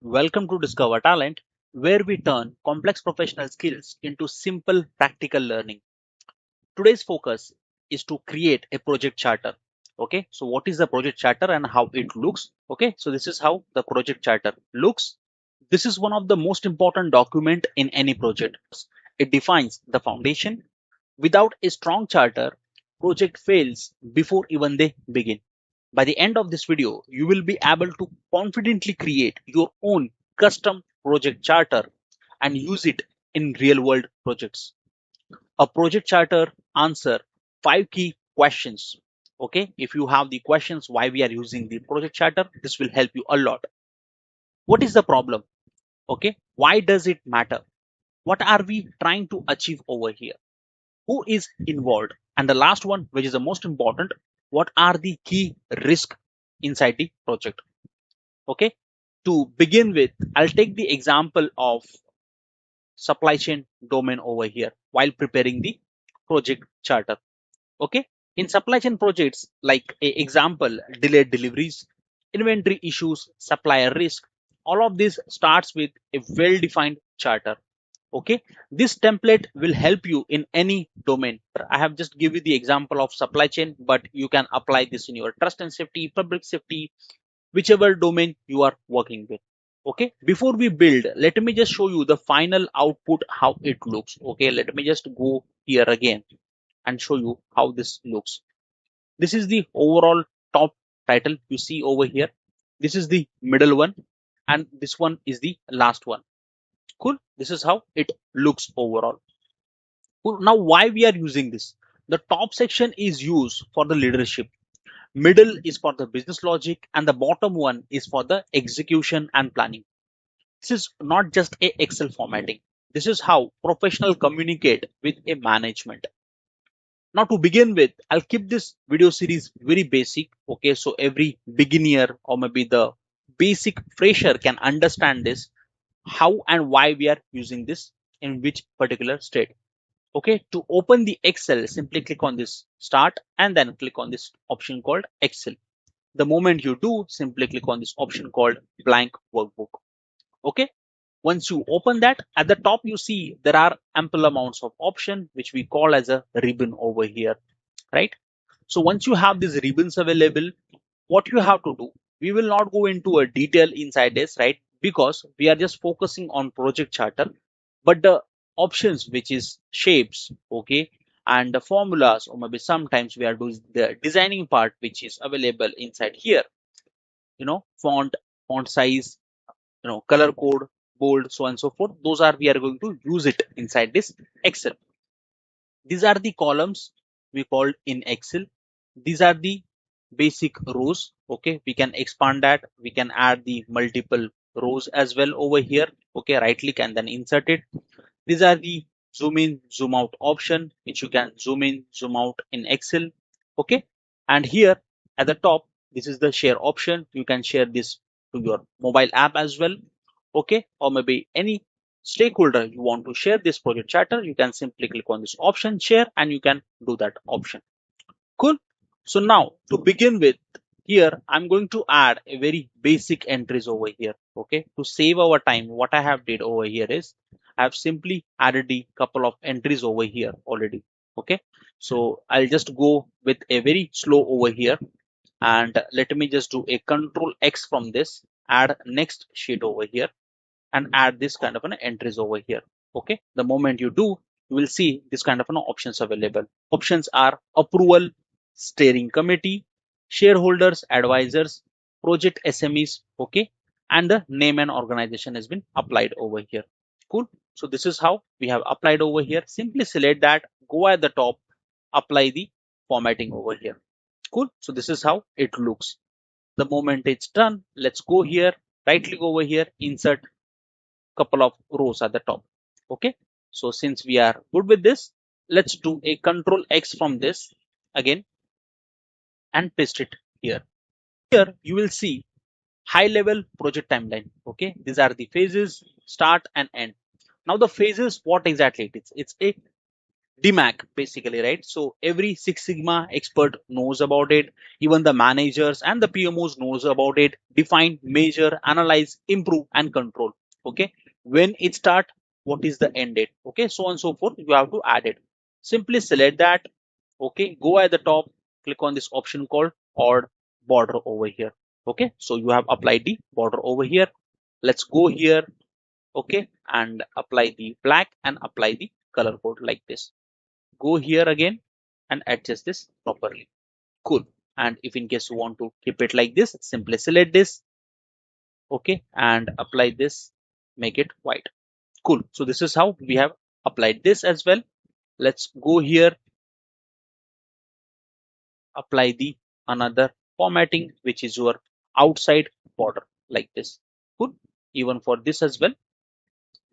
Welcome to Discover Talent, where we turn complex professional skills into simple practical learning. Today's focus is to create a project charter. Okay, so what is the project charter and how it looks? Okay, so this is how the project charter looks. This is one of the most important document in any project. It defines the foundation. Without a strong charter, project fails before even they begin. By the end of this video, you will be able to confidently create your own custom project charter and use it in real world projects. A project charter answer 5 key questions. Okay, if you have the questions why we are using the project charter, this will help you a lot. What is the problem? Okay, why does it matter? What are we trying to achieve over here? Who is involved? And the last one, which is the most important, what are the key risks inside the project? Okay, to begin with, I'll take the example of supply chain domain over here while preparing the project charter. Okay, in supply chain projects, like a example, delayed deliveries, inventory issues, supplier risk, all of this starts with a well-defined charter. Okay, this template will help you in any domain. I have just give you the example of supply chain, but you can apply this in your trust and safety, public safety, whichever domain you are working with. Okay, before we build, let me just show you the final output, how it looks. Okay, let me just go here again and show you how this looks. This is the overall top title you see over here. This is the middle one, and this one is the last one. Cool, this is how it looks overall. Cool. Now why we are using this? The top section is used for the leadership, middle is for the business logic, and the bottom one is for the execution and planning. This is not just a Excel formatting. This is how professional communicate with a management. Now to begin with, I'll keep this video series very basic. Okay, so every beginner or maybe the basic fresher can understand this, how and why we are using this in which particular state. Okay, to open the Excel, simply click on this start and then click on this option called Excel. The moment you do, simply click on this option called blank workbook. Okay, once you open that, at the top you see there are ample amounts of option which we call as a ribbon over here, right? So once you have these ribbons available, what you have to do, we will not go into a detail inside this, right? Because we are just focusing on project charter, but the options which is shapes, okay, and the formulas, or maybe sometimes we are doing the designing part which is available inside here, font size, color code, bold, so on and so forth. Those are we are going to use it inside this Excel. These are the columns we called in Excel. These are the basic rows. Okay, we can expand that. We can add the multiple rows as well over here. Okay, right click and then insert it. These are the zoom in, zoom out option, which you can zoom in, zoom out in Excel. Okay, and here at the top, this is the share option. You can share this to your mobile app as well. Okay, or maybe any stakeholder you want to share this project charter, you can simply click on this option share and you can do that option. Cool. So now to begin with, here I'm going to add a very basic entries over here. Okay, to save our time, what I have did over here is I have simply added the couple of entries over here already. Okay, so I'll just go with a very slow over here, and let me just do a control X from this, add next sheet over here and add this kind of an entries over here. Okay, the moment you do, you will see this kind of an options available. Options are approval, steering committee, shareholders, advisors, project SMEs. Okay, and the name and organization has been applied over here. Cool. So this is how we have applied over here. Simply select that, go at the top, apply the formatting over here. Cool. So this is how it looks. The moment it's done, let's go here, right click over here, insert couple of rows at the top. Okay, so since we are good with this, let's do a control X from this again and paste it here. Here you will see high level project timeline. Okay, these are the phases, start and end. Now the phases, what exactly it is? It's a DMAIC basically, right? So every Six Sigma expert knows about it. Even the managers and the PMOs knows about it. Define, measure, analyze, improve, and control. Okay. When it start, what is the end date? Okay. So on and so forth. You have to add it. Simply select that. Okay. Go at the top. Click on this option called odd border over here. Okay. So you have applied the border over here. Let's go here. Okay. And apply the black and apply the color code like this. Go here again and adjust this properly. Cool. And if in case you want to keep it like this, simply select this. Okay. And apply this, make it white. Cool. So this is how we have applied this as well. Let's go here, apply the another formatting, which is your outside border like this. Cool. Even for this as well,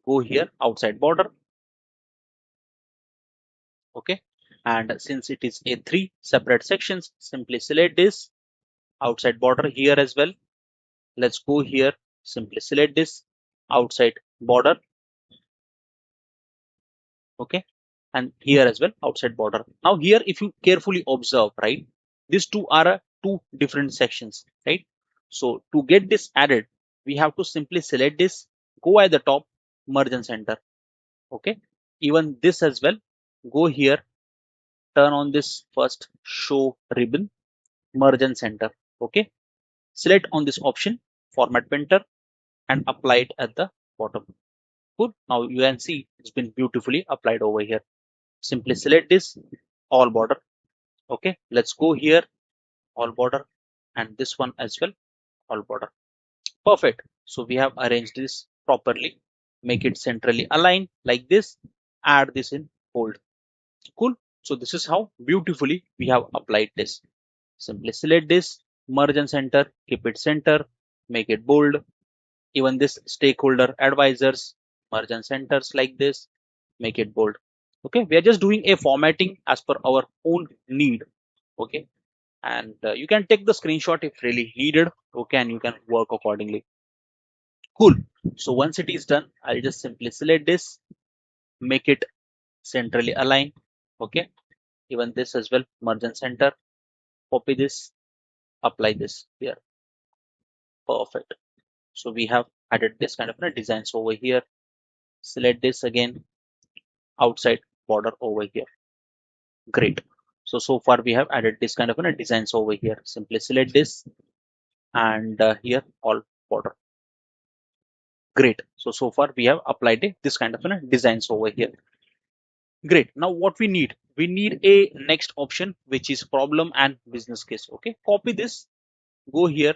go here, outside border. Okay. And since it is a three separate sections, simply select this outside border here as well. Let's go here, simply select this outside border. Okay. And here as well, outside border. Now here, if you carefully observe, right, these two are two different sections, right? So to get this added, we have to simply select this, go at the top, merge and center. Okay. Even this as well, go here, turn on this first show ribbon, merge and center. Okay. Select on this option, format painter, and apply it at the bottom. Good. Now you can see it's been beautifully applied over here. Simply select this all border. Okay. Let's go here, all border, and this one as well, all border. Perfect. So we have arranged this properly. Make it centrally aligned like this. Add this in bold. Cool. So this is how beautifully we have applied this. Simply select this, merge and center, keep it center, make it bold. Even this stakeholder advisors, merge and centers like this, make it bold. Okay, we are just doing a formatting as per our own need. Okay, and you can take the screenshot if really needed. Okay, and you can work accordingly. Cool. So once it is done, I'll just simply select this, make it centrally aligned. Okay, even this as well, merge and center, copy this, apply this here. Perfect. So we have added this kind of designs over here. Select this again, outside border over here. Great. So far we have added this kind of designs over here. Simply select this and here all border. Great. So far we have applied this kind of designs over here. Great. Now what we need a next option, which is problem and business case. Okay. Copy this, go here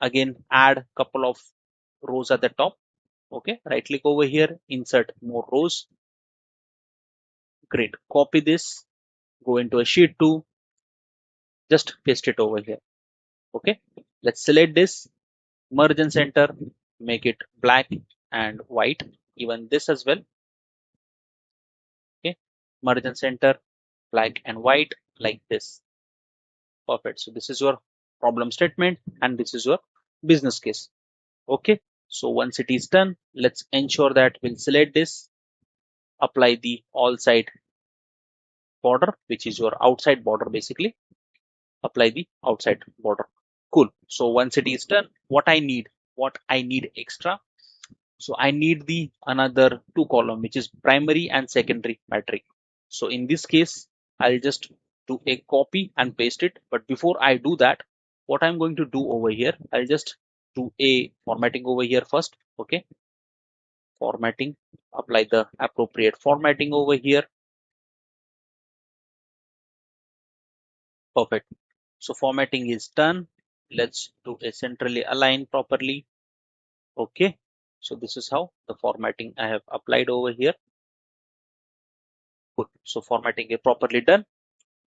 again, add couple of rows at the top. Okay. Right click over here, insert more rows. Great. Copy this, go into a sheet 2, just paste it over here. Okay. Let's select this, merge and center, make it black and white. Even this as well. Okay. Merge and center, black and white like this. Perfect. So this is your problem statement and this is your business case. Okay. So once it is done, let's ensure that we'll select this, apply the all side border, which is your outside border basically. Apply the outside border. Cool. So once it is done, what I need extra. So I need the another two column, which is primary and secondary metric. So in this case, I'll just do a copy and paste it. But before I do that, what I'm going to do over here, I'll just do a formatting over here first. Okay. Formatting, apply the appropriate formatting over here. Perfect. So formatting is done. Let's do a centrally aligned properly. Okay. So this is how the formatting I have applied over here. Good. So formatting is properly done.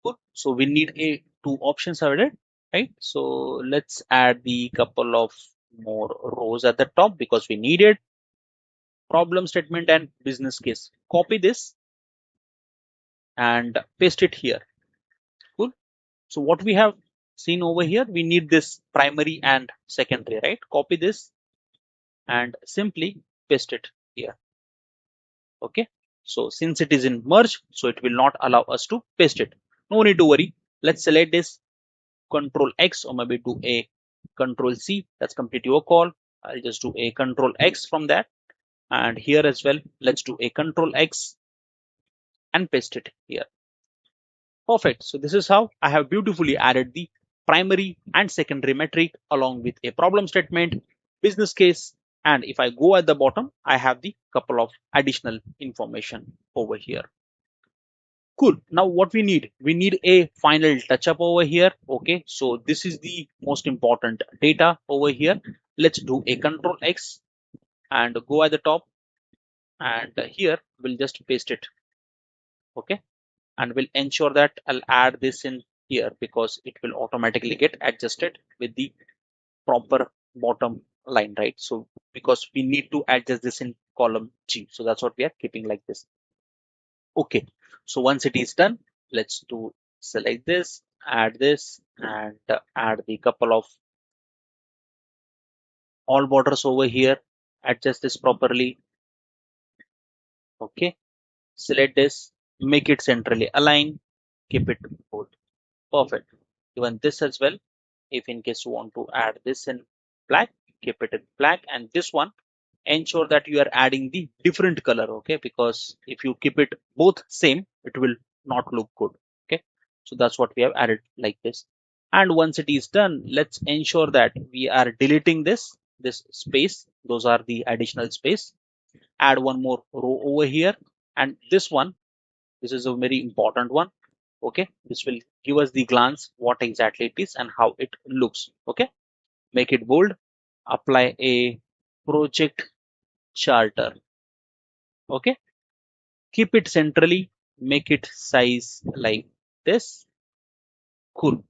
Good. So we need a two options added, right? So let's add the couple of more rows at the top because we need it. Problem statement and business case. Copy this and paste it here. Cool. So what we have seen over here, we need this primary and secondary, right? Copy this and simply paste it here. Okay. So since it is in merge, so it will not allow us to paste it. No need to worry. Let's select this, Control X, or maybe do a Control C. That's complete your call. I'll just do a Control X from that. And here as well, let's do a Control X and paste it here. Perfect. So this is how I have beautifully added the primary and secondary metric along with a problem statement, business case, and if I go at the bottom, I have the couple of additional information over here. Cool. Now what we need a final touch up over here. Okay, so this is the most important data over here. Let's do a Control X and go at the top, and here we'll just paste it. Okay, and we'll ensure that I'll add this in here because it will automatically get adjusted with the proper bottom line, right? So because we need to adjust this in column G, so that's what we are keeping like this. Okay, so once it is done, let's do select this, add this, and add the couple of all borders over here, adjust this properly. Okay, select this, make it centrally aligned, keep it bold. Perfect. Even this as well, if in case you want to add this in black, keep it in black, and this one ensure that you are adding the different color. Okay, because if you keep it both same, it will not look good. Okay, so that's what we have added like this. And once it is done, let's ensure that we are deleting this space. Those are the additional space. Add one more row over here, and this is a very important one. Okay, this will give us the glance what exactly it is and how it looks. Okay, make it bold, apply a project charter. Okay, keep it centrally, make it size like this. Cool,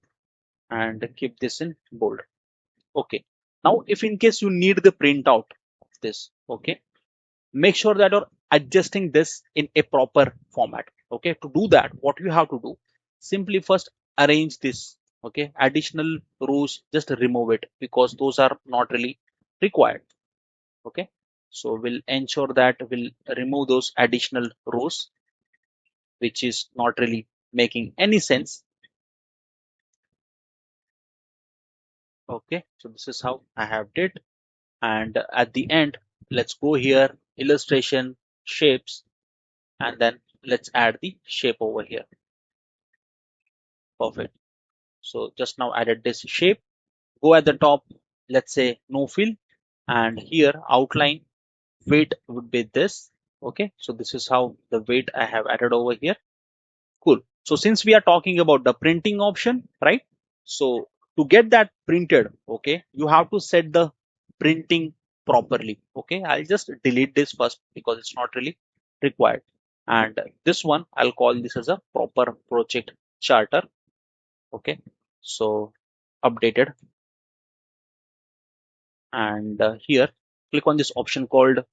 and keep this in bold. Okay, now if in case you need the printout of this, okay, make sure that you're adjusting this in a proper format. Okay, to do that, what you have to do, simply first arrange this. Okay, additional rows, just remove it because those are not really required. Okay, so we'll ensure that we'll remove those additional rows which is not really making any sense. Okay, so this is how I have did, and at the end, let's go here, illustration, shapes, and then let's add the shape over here. Perfect. So just now added this shape. Go at the top, let's say no fill, and here outline weight would be this. Okay, so this is how the weight I have added over here. Cool. So since we are talking about the printing option, right? So to get that printed, okay, you have to set the printing properly. Okay, I'll just delete this first because it's not really required. And this one, I'll call this as a proper project charter. Okay, so updated, and here click on this option called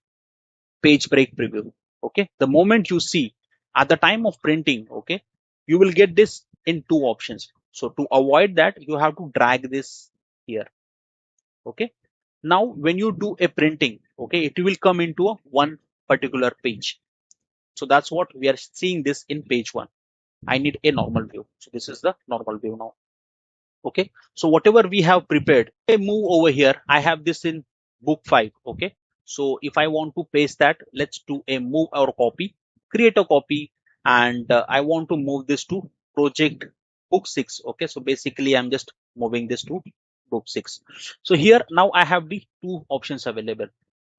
page break preview. Okay, the moment you see at the time of printing, okay, you will get this in two options. So to avoid that, you have to drag this here. Okay, now when you do a printing, okay, it will come into a one particular page. So that's what we are seeing this in page one. I need a normal view, so this is the normal view now. Okay, so whatever we have prepared, I move over here, I have this in book 5. Okay, so if I want to paste that, let's do a move or copy, create a copy, and I want to move this to project book 6. Okay, so basically I'm just moving this to book 6. So here now I have the two options available.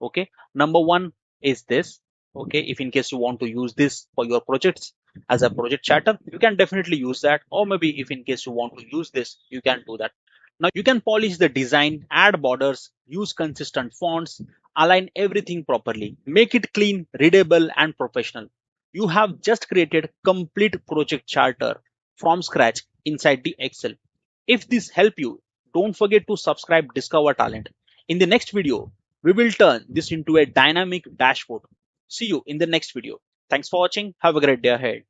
Okay, number one is this. Okay, if in case you want to use this for your projects as a project charter, you can definitely use that, or maybe if in case you want to use this, you can do that. Now you can polish the design, add borders, use consistent fonts, align everything properly, make it clean, readable, and professional. You have just created complete project charter from scratch inside the Excel. If this helped you, don't forget to subscribe Discover Talent. In the next video, we will turn this into a dynamic dashboard. See you in the next video. Thanks for watching. Have a great day ahead.